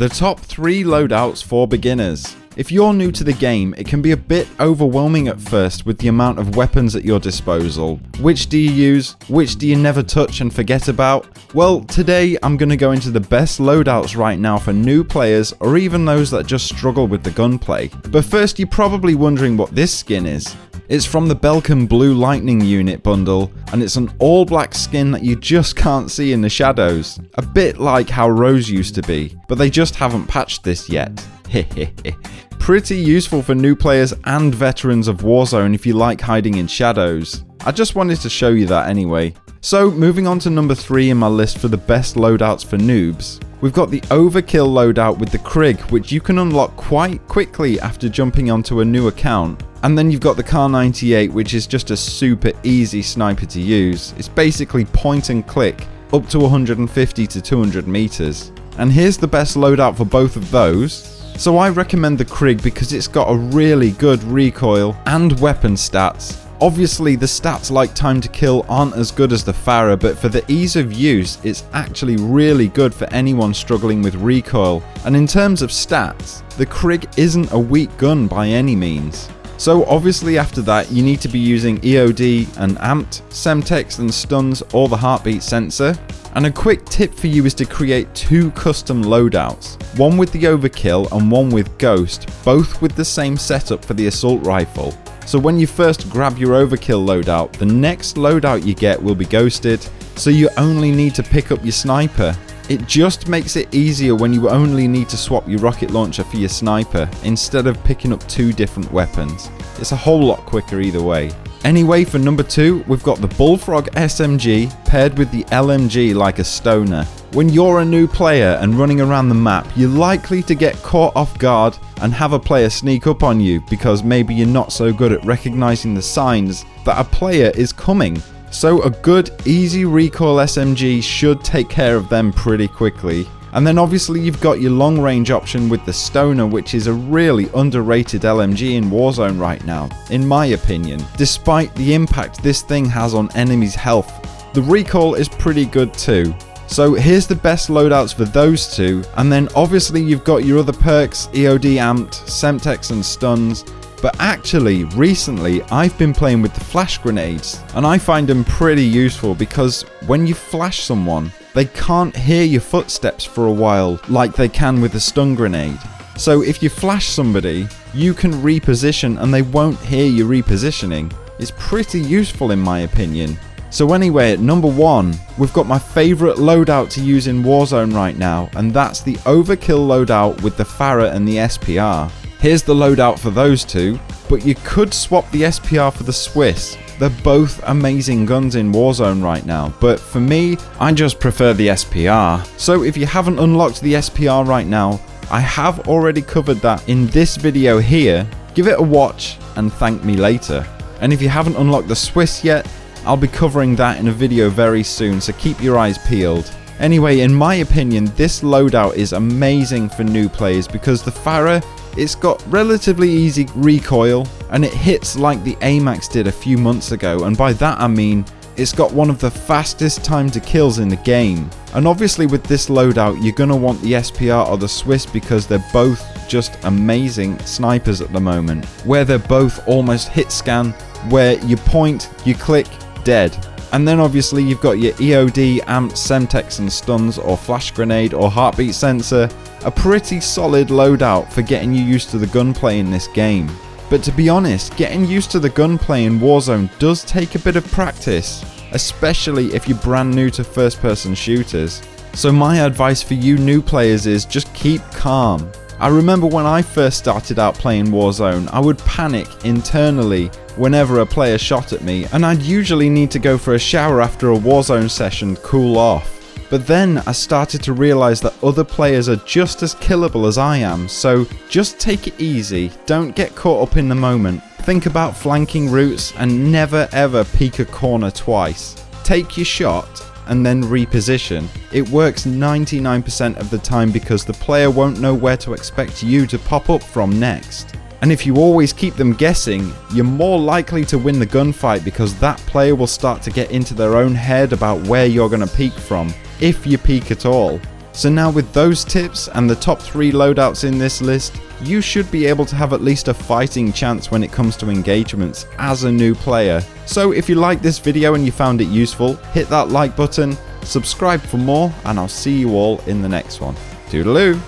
The top 3 loadouts for beginners. If you're new to the game, it can be a bit overwhelming at first with the amount of weapons at your disposal. Which do you use? Which do you never touch and forget about? Well, today I'm going to go into the best loadouts right now for new players or even those that just struggle with the gunplay. But first, you're probably wondering what this skin is. It's from the Belkin Blue Lightning unit bundle, and it's an all black skin that you just can't see in the shadows. A bit like how Rose used to be, but they just haven't patched this yet. Pretty useful for new players and veterans of Warzone if you like hiding in shadows. I just wanted to show you that anyway. So moving on to number 3 in my list for the best loadouts for noobs. We've got the Overkill loadout with the Krig, which you can unlock quite quickly after jumping onto a new account. And then you've got the Kar 98, which is just a super easy sniper to use. It's basically point and click up to 150 to 200 meters. And here's the best loadout for both of those. So I recommend the Krig because it's got a really good recoil and weapon stats. Obviously the stats like time to kill aren't as good as the Pharah, but for the ease of use it's actually really good for anyone struggling with recoil. And in terms of stats, the Krig isn't a weak gun by any means. So obviously after that you need to be using EOD and amped, Semtex and stuns or the heartbeat sensor. And a quick tip for you is to create 2 custom loadouts, one with the Overkill and one with Ghost, both with the same setup for the assault rifle. So when you first grab your Overkill loadout, the next loadout you get will be ghosted, so you only need to pick up your sniper. It just makes it easier when you only need to swap your rocket launcher for your sniper instead of picking up 2 different weapons. It's a whole lot quicker either way. Anyway, for number 2, we've got the Bullfrog SMG paired with the LMG like a stoner. When you're a new player and running around the map, you're likely to get caught off guard and have a player sneak up on you because maybe you're not so good at recognizing the signs that a player is coming. So a good, easy recoil SMG should take care of them pretty quickly. And then obviously you've got your long range option with the Stoner, which is a really underrated LMG in Warzone right now, in my opinion. Despite the impact this thing has on enemies' health, the recoil is pretty good too. So here's the best loadouts for those 2, and then obviously you've got your other perks, EOD amped, Semtex and stuns. But actually, recently I've been playing with the flash grenades, and I find them pretty useful because when you flash someone, they can't hear your footsteps for a while like they can with a stun grenade. So if you flash somebody, you can reposition and they won't hear you repositioning. It's pretty useful in my opinion. So anyway, at number 1, we've got my favourite loadout to use in Warzone right now, and that's the Overkill loadout with the Pharah and the SPR. Here's the loadout for those 2, but you could swap the SPR for the Swiss. They're both amazing guns in Warzone right now, but for me, I just prefer the SPR. So if you haven't unlocked the SPR right now, I have already covered that in this video here. Give it a watch and thank me later. And if you haven't unlocked the Swiss yet, I'll be covering that in a video very soon, so keep your eyes peeled. Anyway, in my opinion, this loadout is amazing for new players because the Pharah, it's got relatively easy recoil and it hits like the AMAX did a few months ago, and by that I mean it's got one of the fastest time to kills in the game. And obviously with this loadout you're going to want the SPR or the Swiss because they're both just amazing snipers at the moment, where they're both almost hit scan, where you point, you click, dead. And then obviously you've got your EOD, amped, Semtex and stuns or flash grenade or heartbeat sensor. A pretty solid loadout for getting you used to the gunplay in this game. But to be honest, getting used to the gunplay in Warzone does take a bit of practice, especially if you're brand new to first person shooters. So my advice for you new players is just keep calm. I remember when I first started out playing Warzone, I would panic internally whenever a player shot at me, and I'd usually need to go for a shower after a Warzone session to cool off. But then I started to realise that other players are just as killable as I am, so just take it easy, don't get caught up in the moment. Think about flanking routes and never ever peek a corner twice. Take your shot and then reposition. It works 99% of the time because the player won't know where to expect you to pop up from next. And if you always keep them guessing, you're more likely to win the gunfight because that player will start to get into their own head about where you're going to peek from, if you peek at all. So now with those tips and the top 3 loadouts in this list, you should be able to have at least a fighting chance when it comes to engagements as a new player. So if you liked this video and you found it useful, hit that like button, subscribe for more, and I'll see you all in the next one. Toodaloo!